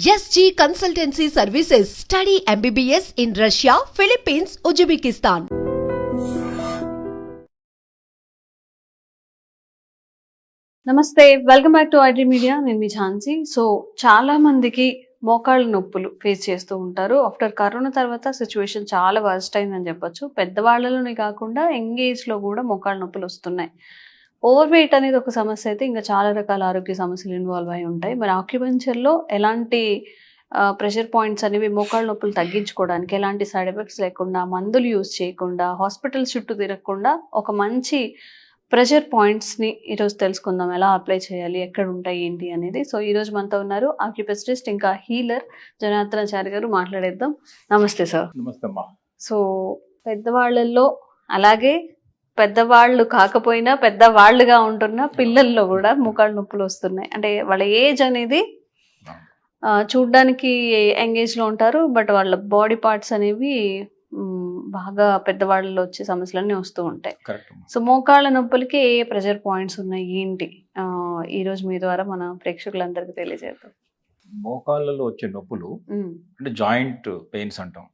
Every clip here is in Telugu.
SG Consultancy Services. Study MBBS in Russia, Philippines, Uzbekistan. నమస్తే, welcome back to IT media. నేను మీ ఝాన్సీ. సో చాలా మందికి మోకాళ్ళ నొప్పులు ఫేస్ చేస్తూ ఉంటారు. ఆఫ్టర్ కరోనా తర్వాత సిచ్యువేషన్ చాలా వర్స్ట్ అయిందని చెప్పొచ్చు. పెద్దవాళ్ళలోనే కాకుండా యంగ్ ఏజ్లో కూడా మోకాళ్ళ నొప్పులు వస్తున్నాయి. ఓవర్ వెయిట్ అనేది ఒక సమస్య అయితే ఇంకా చాలా రకాల ఆరోగ్య సమస్యలు ఇన్వాల్వ్ అయి ఉంటాయి. మరి ఆక్యుపెంచర్లో ఎలాంటి ప్రెషర్ పాయింట్స్ అనేవి మోకాళ్ళ నొప్పులు తగ్గించుకోవడానికి ఎలాంటి సైడ్ ఎఫెక్ట్స్ లేకుండా, మందులు యూజ్ చేయకుండా, హాస్పిటల్స్ చుట్టూ తిరగకుండా ఒక మంచి ప్రెషర్ పాయింట్స్ని ఈరోజు తెలుసుకుందాం. ఎలా అప్లై చేయాలి, ఎక్కడ ఉంటాయి, ఏంటి అనేది. సో ఈరోజు మనతో ఉన్నారు ఆక్యుపెస్టిస్ట్ ఇంకా హీలర్ జనార్దనాచారి గారు. మాట్లాడేద్దాం. నమస్తే సార్. నమస్తే అమ్మా. సో పెద్దవాళ్ళల్లో, అలాగే పెద్దవాళ్ళు కాకపోయినా పెద్దవాళ్ళుగా ఉంటున్న పిల్లల్లో కూడా మోకాళ్ళ నొప్పులు వస్తున్నాయి. అంటే వాళ్ళ ఏజ్ అనేది చూడ్డానికి యంగ్ ఏజ్లో ఉంటారు, బట్ వాళ్ళ బాడీ పార్ట్స్ అనేవి బాగా పెద్దవాళ్ళలో వచ్చే సమస్యలన్నీ వస్తూ ఉంటాయి. సో మోకాళ్ళ నొప్పులకి ఏ ప్రెషర్ పాయింట్స్ ఉన్నాయి, ఏంటి ఈరోజు మీ ద్వారా మన ప్రేక్షకులందరికీ తెలియజేద్దాం. మోకాళ్ళలో వచ్చే నొప్పులు అంటే జాయింట్ పెయిన్స్ అంటాం.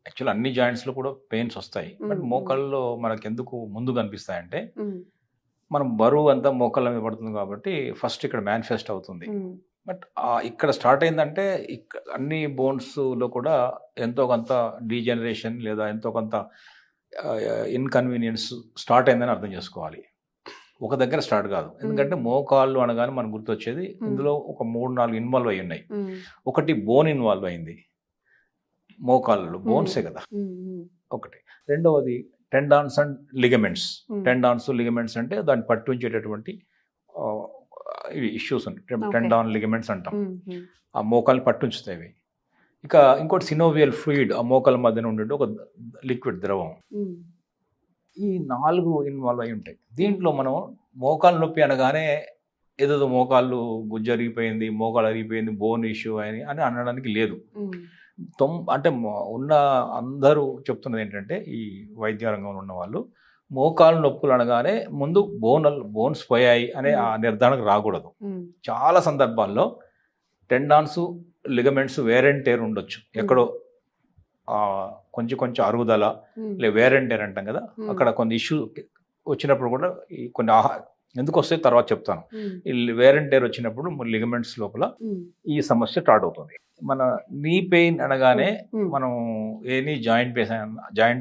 యాక్చువల్ అన్ని జాయింట్స్ లో కూడా పెయిన్స్ వస్తాయి, బట్ మోకాళ్ళలో మనకు ఎందుకు ముందు కనిపిస్తాయంటే మనం బరువు అంతా మోకాళ్ళ మీద పడుతుంది కాబట్టి ఫస్ట్ ఇక్కడ మేనిఫెస్ట్ అవుతుంది. బట్ ఇక్కడ స్టార్ట్ అయిందంటే అన్ని బోన్స్ లో కూడా ఎంతో కొంత డీజనరేషన్ లేదా ఎంతో కొంత ఇన్కన్వీనియన్స్ స్టార్ట్ అయిందని అర్థం చేసుకోవాలి. ఒక దగ్గర స్టార్ట్ కాదు. ఎందుకంటే మోకాళ్ళు అనగానే మనకు గుర్తొచ్చేది ఇందులో ఒక 3-4 ఇన్వాల్వ్ అయి ఉన్నాయి. ఒకటి బోన్ ఇన్వాల్వ్ అయింది, మోకాళ్ళు బోన్సే కదా ఒకటి. రెండవది tendons and ligaments. Tendons ligaments అంటే దాన్ని పట్టుంచేటటువంటి ఇష్యూస్ ఉంటాయి. టెండాన్ లిగమెంట్స్ అంటాం. ఆ మోకాలు పట్టుంచుతాయి. ఇక ఇంకోటి సినోవియల్ ఫ్లూయిడ్, ఆ మోకాల మధ్యన ఉండే ఒక లిక్విడ్ ద్రవం. ఈ 4 ఇన్వాల్వ్ అయి ఉంటాయి. దీంట్లో మనం మోకాలు నొప్పి అనగానే ఏదో మోకాళ్ళు గుజ్జు అరిగిపోయింది, మోకాలు అరిగిపోయింది, బోన్ ఇష్యూ అని అనడానికి లేదు. అంటే ఉన్న అందరూ చెప్తున్నది ఏంటంటే, ఈ వైద్య రంగంలో ఉన్న వాళ్ళు మోకాలు నొప్పులు అనగానే ముందు బోన్స్ పోయాయి అనే ఆ నిర్ధారణకు రాకూడదు. చాలా సందర్భాల్లో tendons ligaments wear and tear ఉండొచ్చు, ఎక్కడో కొంచెం అరుగుదల వేర్ అండ్ టేర్ అంటాం కదా, అక్కడ కొన్ని ఇష్యూ వచ్చినప్పుడు కూడా కొన్ని ఎందుకు వస్తే తర్వాత చెప్తాను. ఈ వేర్ అండ్ టేర్ వచ్చినప్పుడు లిగమెంట్స్ లోపల ఈ సమస్య స్టార్ట్ అవుతుంది. మన నీ పెయిన్ అనగానే మనం ఎనీ జాయింట్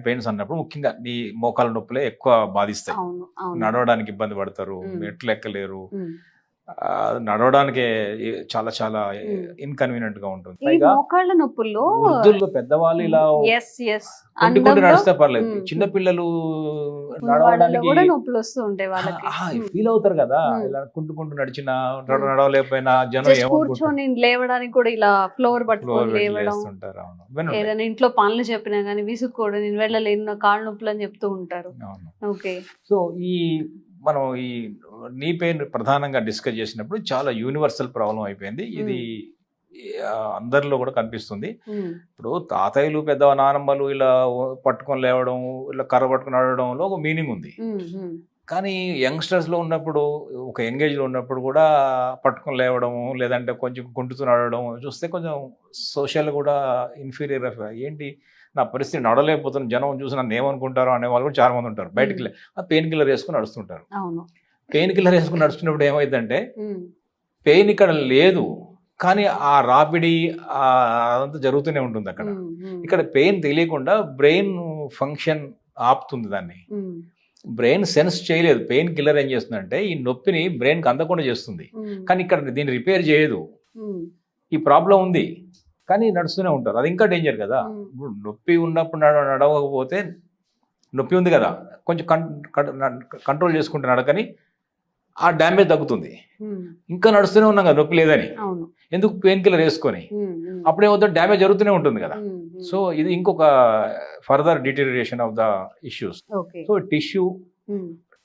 పెయిన్స్ అన్నప్పుడు ముఖ్యంగా నీ మోకాల నొప్పులే ఎక్కువ బాధిస్తాయి. నడవడానికి ఇబ్బంది పడతారు, మెట్లు ఎక్కలేరు, నడవడానికే చాలా చాలా ఇన్కన్వీనియంట్ గా ఉంటుంది. మోకాళ్ళ నొప్పుల్లో వృద్ధుల్లో పెద్దవాళ్ళు ఇలా కుంటుకుంటూ నడిస్తే పర్లేదు, చిన్న పిల్లలు నడవడానికి నొప్పులు వస్తూ ఉంటాయి, వాళ్ళకి ఫీల్ అవుతారు కదా. ఇలా కుంటుకుంటూ నడిచినా నడవలేకపోయినా జనం కూర్చొని లేవడానికి కూడా ఇలా ఫ్లోర్ పట్టుకొని లేవస్తుంటారు. ఏదైనా ఇంట్లో పనులు చెప్పినా గానీ విసుక్కోవడం, నేను వెళ్ళలేను, కాళ్ళ నొప్పులు అని చెప్తూ ఉంటారు. ఓకే. సో మనం ఈ నీ పెయిన్ ప్రధానంగా డిస్కస్ చేసినప్పుడు చాలా యూనివర్సల్ ప్రాబ్లం అయిపోయింది. ఇది అందరిలో కూడా కనిపిస్తుంది. ఇప్పుడు తాతయ్యలు, పెద్ద నానమ్మలు ఇలా పట్టుకొని లేవడం, ఇలా కర్ర పట్టుకుని నడవడంలో ఒక మీనింగ్ ఉంది. కానీ యంగ్స్టర్స్లో ఉన్నప్పుడు, ఒక ఎంగేజ్లో ఉన్నప్పుడు కూడా పట్టుకొని లేవడం, లేదంటే కొంచెం కుంటుతూ నడవడం చూస్తే కొంచెం సోషల్ కూడా ఇన్ఫీరియర్. ఏంటి నా పరిస్థితి, నడవలేకపోతున్న జనం చూసి నన్ను ఏమనుకుంటారో అనే వాళ్ళు కూడా చాలా మంది ఉంటారు. బయటికి పెయిన్ కిల్లర్ వేసుకుని నడుస్తుంటారు. పెయిన్ కిల్లర్ వేసుకుని నడుస్తున్నప్పుడు ఏమైందంటే పెయిన్ ఇక్కడ లేదు, కానీ ఆ రాపిడి అదంతా జరుగుతూనే ఉంటుంది అక్కడ. ఇక్కడ పెయిన్ తెలియకుండా బ్రెయిన్ ఫంక్షన్ ఆపుతుంది దాన్ని. బ్రెయిన్ సెన్స్ చేయలేదు. పెయిన్ కిల్లర్ ఏం చేస్తుందంటే ఈ నొప్పిని బ్రెయిన్కి అందకుండా చేస్తుంది, కానీ ఇక్కడ దీన్ని రిపేర్ చేయదు. ఈ ప్రాబ్లం ఉంది కానీ నడుస్తూనే ఉంటారు. అది ఇంకా డేంజర్ కదా. ఇప్పుడు నొప్పి ఉన్నప్పుడు నడవకపోతే, నొప్పి ఉంది కదా కొంచెం కంట్రోల్ చేసుకుంటే నడకని ఆ డ్యామేజ్ తగ్గుతుంది. ఇంకా నడుస్తూనే ఉన్నాం కదా నొప్పి లేదని, ఎందుకు పెయిన్ కిల్లర్ వేసుకొని, అప్పుడేమవుతుంది డ్యామేజ్ జరుగుతూనే ఉంటుంది కదా. సో ఇది ఇంకొక further deterioration of the issues. So tissue,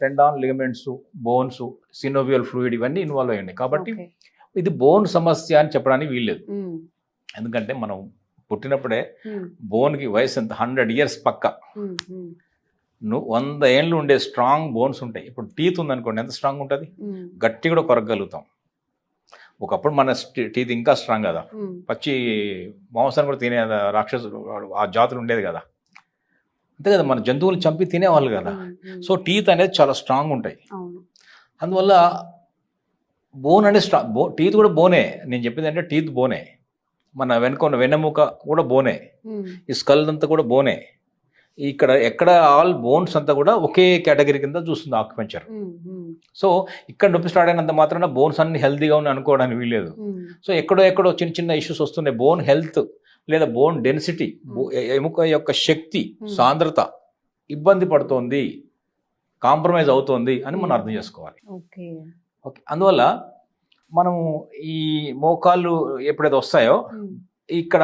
tendon, ligaments, bones, synovial fluid ఇవన్నీ ఇన్వాల్వ్ అయ్యి ఉన్నాయి. కాబట్టి ఇది బోన్ సమస్య అని చెప్పడానికి వీల్లేదు. ఎందుకంటే మనం పుట్టినప్పుడే బోన్కి వయసు ఎంత, 100 years పక్క. 100 ఏళ్ళు ఉండే స్ట్రాంగ్ బోన్స్ ఉంటాయి. ఇప్పుడు టీత్ ఉందనుకోండి, ఎంత స్ట్రాంగ్ ఉంటుంది, గట్టి కూడా కొరగలుగుతాం. ఒకప్పుడు మన టీత్ ఇంకా స్ట్రాంగ్ కదా, పచ్చి మాంసాన్ని కూడా తినే రాక్షసులు ఆ జాతులు ఉండేది కదా, అంతే కదా, మన జంతువులు చంపి తినేవాళ్ళు కదా. సో టీత్ అనేది చాలా స్ట్రాంగ్ ఉంటాయి. అందువల్ల బోన్ అనేది టీత్ కూడా బోనే. నేను చెప్పేది అంటే టీత్ బోనే, మన వెనుక వెన్నెముక కూడా బోనే, ఈ స్కల్ అంతా కూడా బోనే. ఇక్కడ ఎక్కడ ఆల్ బోన్స్ అంతా కూడా ఒకే కేటగిరీ కింద చూస్తుంది ఆక్యుపెంచర్. సో ఇక్కడ నొప్పి స్టార్ట్ అయినంత మాత్రాన బోన్స్ అన్ని హెల్తీగా ఉన్నాయి అనుకోవడానికి వీల్లేదు. సో ఎక్కడో చిన్న చిన్న ఇష్యూస్ వస్తున్నాయి. బోన్ హెల్త్ లేదా బోన్ డెన్సిటీ, ఎముక యొక్క శక్తి సాంద్రత ఇబ్బంది పడుతోంది, కాంప్రమైజ్ అవుతోంది అని మనం అర్థం చేసుకోవాలి. ఓకే, అందువల్ల మనము ఈ మోకాళ్ళు ఎప్పుడైతే వస్తాయో ఇక్కడ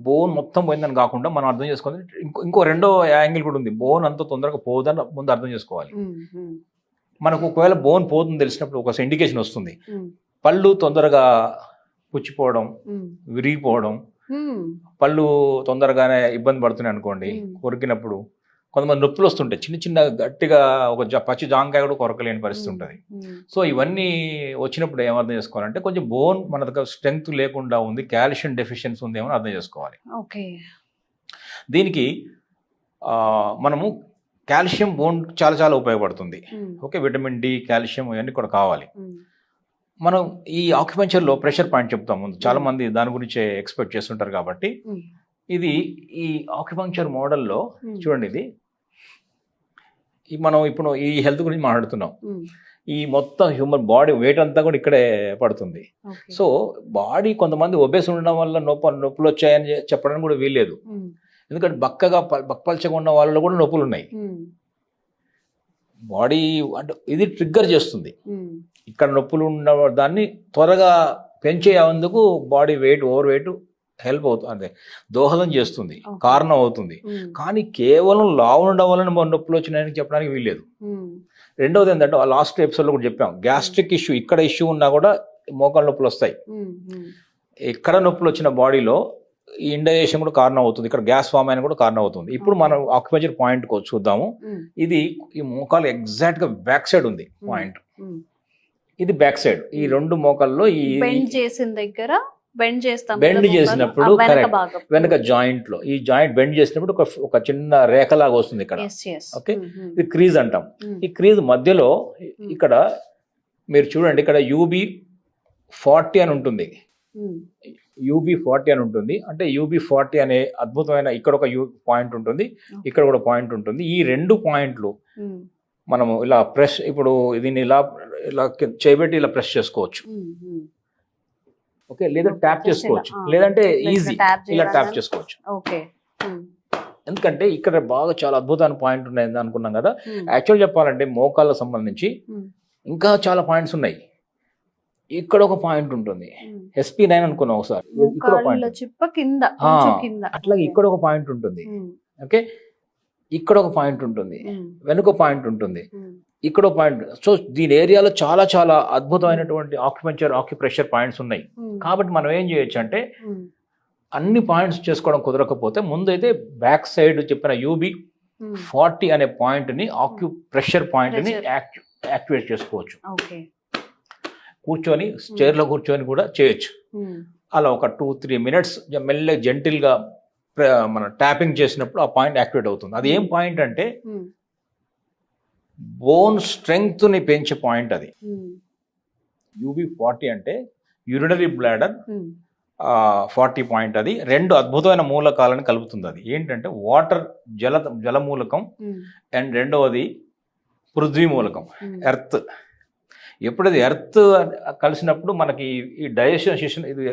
బోన్ మొత్తం పోయిందని కాకుండా మనం అర్థం చేసుకోవాలి. ఇంకో రెండో యాంగిల్ కూడా ఉంది. బోన్ అంత తొందరగా పోదని ముందు అర్థం చేసుకోవాలి. మనకు ఒకవేళ బోన్ పోతుంది తెలిసినప్పుడు ఒక ఇండికేషన్ వస్తుంది. పళ్ళు తొందరగా పుచ్చిపోవడం, విరిగిపోవడం, పళ్ళు తొందరగానే ఇబ్బంది పడుతున్నాయి అనుకోండి, కొరికినప్పుడు కొంతమంది నొప్పులు వస్తుంటాయి. చిన్న చిన్న గట్టిగా ఒక పచ్చి జాంకాయ కూడా కొరకలేని పరిస్థితి ఉంటుంది. సో ఇవన్నీ వచ్చినప్పుడు ఏమర్థం చేసుకోవాలంటే కొంచెం బోన్ మన దగ్గర స్ట్రెంగ్త్ లేకుండా ఉంది, కాల్షియం డెఫిషియన్సీ ఉంది ఏమని అర్థం చేసుకోవాలి. దీనికి మనము కాల్షియం బోన్ చాలా చాలా ఉపయోగపడుతుంది. ఓకే, విటమిన్ డి, కాల్షియం ఇవన్నీ కూడా కావాలి. మనం ఈ ఆక్యుపెంచర్లో ప్రెషర్ పాయింట్ చెప్తాం ముందు, చాలా మంది దాని గురించి ఎక్స్పెక్ట్ చేస్తుంటారు. కాబట్టి ఇది ఈ ఆక్యుపంక్చర్ మోడల్లో చూడండి, ఇది మనం ఇప్పుడు ఈ హెల్త్ గురించి మాట్లాడుతున్నాం. ఈ మొత్తం హ్యూమన్ బాడీ వెయిట్ అంతా కూడా ఇక్కడే పడుతుంది. సో బాడీ కొంతమంది ఒబేస్ ఉండడం వల్ల నొప్పులు వచ్చాయని చెప్పడానికి కూడా వీల్లేదు. ఎందుకంటే బక్కపలచగా ఉన్న వాళ్ళలో కూడా నొప్పులు ఉన్నాయి. బాడీ అంటే ఇది ట్రిగ్గర్ చేస్తుంది. ఇక్కడ నొప్పులు ఉన్న దాన్ని త్వరగా పెంచేందుకు body weight, over weight help అవుతుంది, అంటే దోహదం చేస్తుంది, కారణం అవుతుంది. కానీ కేవలం లావు ఉండడం వల్ల నొప్పులు వచ్చినాయని చెప్పడానికి వీల్లేదు. రెండవది ఏంటంటే లాస్ట్ ఎపిసోడ్లో కూడా చెప్పాం, గ్యాస్ట్రిక్ ఇష్యూ, ఇక్కడ ఇష్యూ ఉన్నా కూడా మోకాళ్ళ నొప్పులు వస్తాయి. ఎక్కడ నొప్పులు వచ్చిన బాడీలో ఈ ఇండైజెషన్ కూడా కారణం అవుతుంది, ఇక్కడ గ్యాస్ ఫామ్ అయినా కూడా కారణం అవుతుంది. ఇప్పుడు మనం ఆక్యుపెంచర్ పాయింట్ చూద్దాము. ఇది ఈ మోకాలు ఎగ్జాక్ట్ గా బ్యాక్ సైడ్ ఉంది పాయింట్, ఇది బ్యాక్ సైడ్. ఈ రెండు మోకాల్లో ఈ బెండ్ చేసిన దగ్గర బెండ్ చేసినప్పుడు వెనక జాయింట్ లో, ఈ జాయింట్ బెండ్ చేసినప్పుడు ఒక చిన్న రేఖలాగా వస్తుంది ఇక్కడ. ఓకే, ఇది క్రీజ్ అంటాం. ఈ క్రీజ్ మధ్యలో ఇక్కడ మీరు చూడండి, ఇక్కడ UB40 అని ఉంటుంది. UB40 అని ఉంటుంది. అంటే UB40 అనే అద్భుతమైన ఇక్కడ ఒక పాయింట్ ఉంటుంది, ఇక్కడ కూడా పాయింట్ ఉంటుంది. ఈ రెండు పాయింట్లు మనము ఇలా ప్రెస్, ఇప్పుడు దీన్ని ఇలా చేయబెట్టి ఇలా ప్రెస్ చేసుకోవచ్చు. ఓకే, లేదా ట్యాప్ చేసుకోవచ్చు, లేదంటే ఈజీ ఇలా ట్యాప్ చేసుకోవచ్చు. ఎందుకంటే ఇక్కడ బాగా చాలా అద్భుతమైన పాయింట్ ఉన్నాయి అనుకున్నాం కదా. యాక్చువల్ చెప్పాలంటే మోకాళ్ళకు సంబంధించి ఇంకా చాలా పాయింట్స్ ఉన్నాయి. ఇక్కడ ఒక పాయింట్ ఉంటుంది, SP9 అనుకున్నాం ఒకసారి, ఇక్కడ అట్లాగే ఇక్కడ ఒక పాయింట్ ఉంటుంది. ఓకే, ఇక్కడ ఒక పాయింట్ ఉంటుంది, వెనుక పాయింట్ ఉంటుంది, ఇక్కడ పాయింట్. సో దీని ఏరియాలో చాలా చాలా అద్భుతమైనటువంటి ఆక్యుప్రెషర్ పాయింట్స్ ఉన్నాయి. కాబట్టి మనం ఏం చేయొచ్చు అంటే అన్ని పాయింట్స్ చేసుకోవడం కుదరకపోతే ముందైతే బ్యాక్ సైడ్ చెప్పిన UB40 అనే పాయింట్ ని, ఆక్యుప్రెషర్ పాయింట్ ని యాక్టివేట్ చేసుకోవచ్చు. కూర్చొని చైర్లో కూర్చొని కూడా చేయొచ్చు. అలా ఒక 2-3 minutes మెల్లగా జెంటిల్ గా మనం ట్యాపింగ్ చేసినప్పుడు ఆ పాయింట్ యాక్టివేట్ అవుతుంది. అది ఏం పాయింట్ అంటే బోన్ స్ట్రెంగ్త్ ని పెంచే పాయింట్. అది UB40 అంటే యూరినరీ బ్లాడర్ 40 పాయింట్. అది రెండు అద్భుతమైన మూలకాలను కలుపుతుంది. అది ఏంటంటే వాటర్, జలమూలకం, అండ్ రెండవది పృథ్వీ మూలకం, ఎర్త్. ఎప్పుడైతే ఎర్త్ కలిసినప్పుడు మనకి ఈ డైజెషన్, ఇది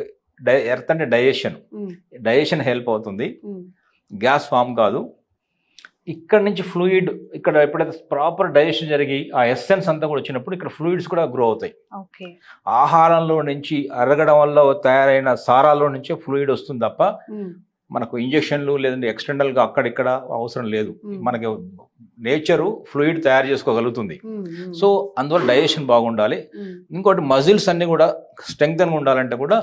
ఎర్త్ అంటే డైజెషన్ హెల్ప్ అవుతుంది, గ్యాస్ ఫామ్ కాదు. ఇక్కడ నుంచి ఫ్లూయిడ్, ఇక్కడ ఎప్పుడైతే ప్రాపర్ డైజెషన్ జరిగి ఆ ఎసెన్స్ అంతా కూడా వచ్చినప్పుడు ఇక్కడ ఫ్లూయిడ్స్ కూడా గ్రో అవుతాయి. ఆహారంలో నుంచి అరగడం వల్ల తయారైన సారాల్లో నుంచే ఫ్లూయిడ్ వస్తుంది తప్ప మనకు ఇంజెక్షన్లు లేదంటే ఎక్స్టర్నల్ గా అక్కడిక్కడ అవసరం లేదు. మనకి నేచరు ఫ్లూయిడ్ తయారు చేసుకోగలుగుతుంది. సో అందువల్ల డైజెషన్ బాగుండాలి. ఇంకోటి మజిల్స్ అన్ని కూడా స్ట్రెంగ్త్ గా ఉండాలంటే కూడా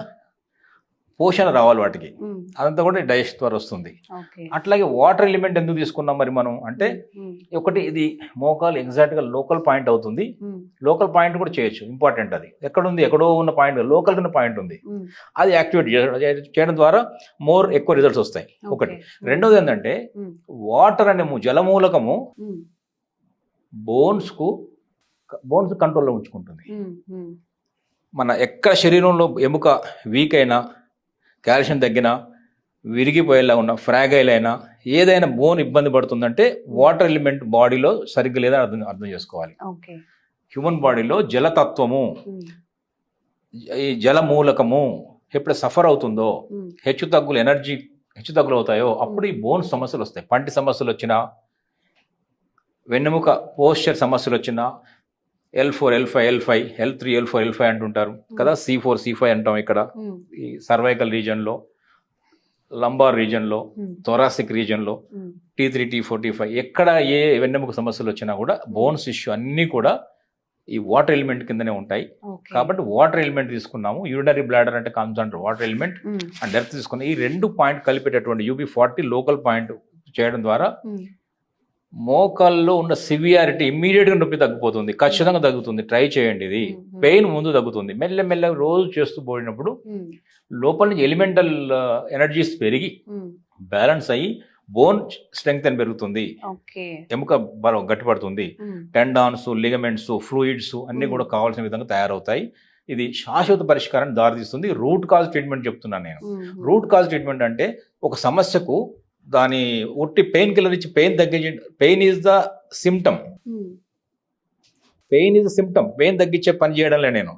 పోషణ రావాలి వాటికి, ఉమ్, అదంతా కూడా డైజెషన్ ద్వారా వస్తుంది. ఓకే. అట్లాగే వాటర్ ఎలిమెంట్ ఎందుకు తీసుకున్నాం మరి మనం అంటే, ఉమ్, ఒకటి ఇది మోకాలు ఎగ్జాక్ట్గా లోకల్ పాయింట్ అవుతుంది. ఉమ్, లోకల్ పాయింట్ కూడా చేయొచ్చు, ఇంపార్టెంట్. అది ఎక్కడుంది, ఎక్కడో ఉన్న పాయింట్, లోకల్ కింద పాయింట్ ఉంది, ఉమ్, అది యాక్టివేట్ చేయడం ద్వారా ఎక్కువ రిజల్ట్స్ వస్తాయి. ఒకటి. ఓకే. రెండోది ఏంటంటే ఉమ్, వాటర్ అనే జలమూలకము ఉమ్, బోన్స్ కంట్రోల్లో ఉంచుకుంటుంది. ఉమ్, ఉమ్, మన ఎక్కడ శరీరంలో ఎముక వీక్ అయినా, కాల్షియం తగ్గినా, విరిగిపోయేలా ఉన్న ఫ్రాగైల్ అయినా, ఏదైనా బోన్ ఇబ్బంది పడుతుందంటే వాటర్ ఎలిమెంట్ బాడీలో సరిగ్గా లేదా అర్థం చేసుకోవాలి. ఓకే. హ్యూమన్ బాడీలో జలతత్వము, ఉమ్, ఈ జలమూలకము ఎప్పుడు సఫర్ అవుతుందో, ఉమ్, ఎనర్జీ హెచ్చుతగ్గులు అవుతాయో అప్పుడు ఈ బోన్ సమస్యలు వస్తాయి. పంటి సమస్యలు వచ్చినా, వెన్నెముక పోస్చర్ సమస్యలు వచ్చినా, L4, L5, L5, L3, L4, L5 అంటుంటారు కదా, C4, C5 అంటాం ఇక్కడ. ఉమ్, ఈ సర్వైకల్ రీజన్లో, లంబార్ రీజన్లో, ఉమ్, థొరాసిక్ రీజన్లో, ఉమ్, T3, T4, T5 ఎక్కడ ఏ వెన్నెముక సమస్యలు వచ్చినా కూడా బోన్స్ ఇష్యూ అన్నీ కూడా ఈ వాటర్ ఎలిమెంట్ కిందనే ఉంటాయి. ఓకే. కాబట్టి వాటర్ ఎలిమెంట్ తీసుకున్నాము. యూరినరీ బ్లాడర్ అంటే concentrate water element um, and depth తీసుకున్నాం. ఈ 2 పాయింట్ కలిపేటటువంటి UB40 లోకల్ పాయింట్ చేయడం ద్వారా ఉమ్, మోకాల్లో ఉన్న సివియారిటీ ఇమ్మీడియట్గా నొప్పి తగ్గిపోతుంది, ఖచ్చితంగా తగ్గుతుంది. ట్రై చేయండి. ఇది పెయిన్ ముందు తగ్గుతుంది, మెల్లమెల్లగా రోజు చేస్తూ పోయినప్పుడు ఉమ్, లోపల నుంచి ఎలిమెంటల్ ఎనర్జీస్ పెరిగి ఉమ్, బ్యాలెన్స్ అయ్యి బోన్ స్ట్రెంగ్త్ అని పెరుగుతుంది, ఓకే. ఎముక బలం గట్టిపడుతుంది, ఉమ్, టెండాన్స్, లిగమెంట్స్, ఫ్లూయిడ్స్ అన్నీ కూడా కావాల్సిన విధంగా తయారవుతాయి. ఇది శాశ్వత పరిష్కారాన్ని దారితీస్తుంది. రూట్ కాజ్ ట్రీట్మెంట్ చెప్తున్నాను నేను. ఉమ్, రూట్ కాజ్ ట్రీట్మెంట్ అంటే ఒక సమస్యకు దాని ఒట్టి పెయిన్ కిల్లర్ ఇచ్చి పెయిన్ తగ్గించే, pain is the symptom, um, pain తగ్గించే పని చేయడంలే నేను.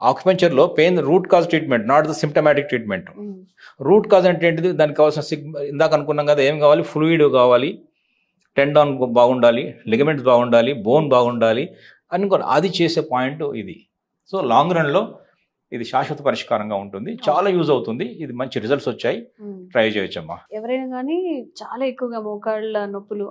ఆక్యుపెంచర్లో pain root cause treatment, not the symptomatic treatment. Um, root cause అంటే ఏంటిది, దానికి కావాల్సిన ఇందాక అనుకున్నాం కదా, ఏం కావాలి, ఫ్లూయిడ్ కావాలి, టెండాన్ బాగుండాలి, లిగమెంట్స్ బాగుండాలి, బోన్ బాగుండాలి అనుకోవాలి. అది చేసే పాయింట్ ఇది. సో లాంగ్ రన్లో ఇది శాశ్వత పరిష్కారంగా ఉంటుంది, చాలా యూజ్ అవుతుంది. ఇది మంచి రిజల్ట్స్ వచ్చాయి, ఉమ్. ట్రై చేయొచ్చమ్మా. ఎవరైనా కానీ చాలా ఎక్కువగా మోకాళ్ళ నొప్పులు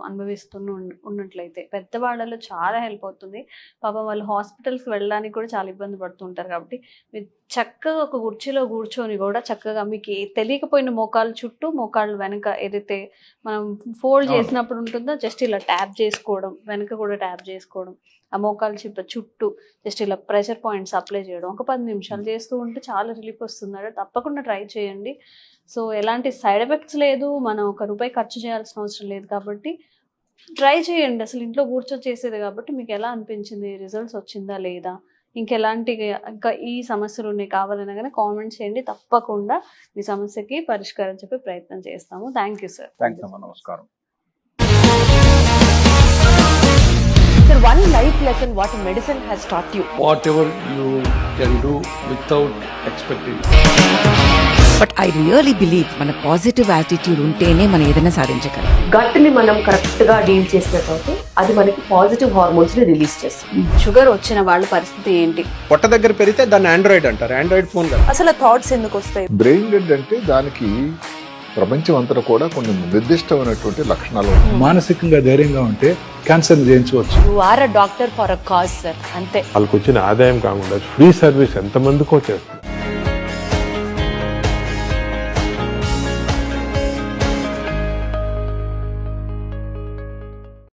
ఉన్నట్లయితే పెద్దవాళ్ళలో చాలా హెల్ప్ అవుతుంది. పాపం వాళ్ళు హాస్పిటల్స్కి వెళ్ళడానికి కూడా చాలా ఇబ్బంది పడుతుంటారు. కాబట్టి మీరు చక్కగా ఒక కుర్చీలో కూర్చొని కూడా చక్కగా మీకు తెలియకపోయిన మోకాళ్ళ చుట్టూ, మోకాళ్ళ వెనక ఏదైతే మనం ఫోల్డ్ చేసినప్పుడు ఉంటుందో జస్ట్ ఇలా ట్యాప్ చేసుకోవడం, వెనక కూడా ట్యాప్ చేసుకోవడం, ఆ మోకాళ్ళ చిప్ప చుట్టూ జస్ట్ ఇలా ప్రెషర్ పాయింట్స్ అప్లై చేయడం, ఒక 10 నిమిషాలు చేస్తూ ఉంటే చాలా రిలీఫ్ వస్తుంది. తప్పకుండా ట్రై చేయండి. సో ఎలాంటి సైడ్ ఎఫెక్ట్స్ లేదు, మనం ₹1 ఖర్చు చేయాల్సిన అవసరం లేదు. కాబట్టి ట్రై చేయండి. అసలు ఇంట్లో కూర్చొని చేసేది కాబట్టి మీకు ఎలా అనిపించింది, రిజల్ట్స్ వచ్చిందా లేదా, ఇంకా ఈ సమస్యలు ఉన్నాయి కావాలన్నా కానీ కామెంట్ చేయండి. తప్పకుండా మీ సమస్యకి పరిష్కారం చెప్పే ప్రయత్నం చేస్తాము. Thank you sir. థ్యాంక్స్ అమ్మా, నమస్కారం. Sir, one life lesson what medicine has taught you. Whatever you can do without expecting. But I really believe మన పాజిటివ్ యాటిట్యూడ్ ఉంటేనే మనం ఏదైనా సాధించగలం. గట్ ని మనం కరెక్ట్ గా డీల్ చేసినట్లయితే అది మనకి పాజిటివ్ హార్మోన్స్ ని రిలీజ్ చేస్తుంది. షుగర్ వచ్చిన వాళ్ళ పరిస్థితి ఏంటి? పొట్ట దగ్గర పెరిగితే దాన్ని ఆండ్రాయిడ్ అంటారు, ఆండ్రాయిడ్ ఫోన్ కదా. అసలు థాట్స్ ఎందుకు వస్తాయి? బ్రెయిన్ డెడ్ అంటే దానికి ప్రపంచం అంతా కూడా కొన్ని నిర్దిష్టమైనటువంటి లక్షణాలు ఉంటాయి. మానసికంగా ధైర్యంగా ఉంటే క్యాన్సర్ జయించవచ్చు. You are a doctor for a cause sir, అంతే. వాళ్ళకి వచ్చిన ఆదాయం కాకుండా ఫ్రీ సర్వీస్ ఎంతమందికో చేస్తారు.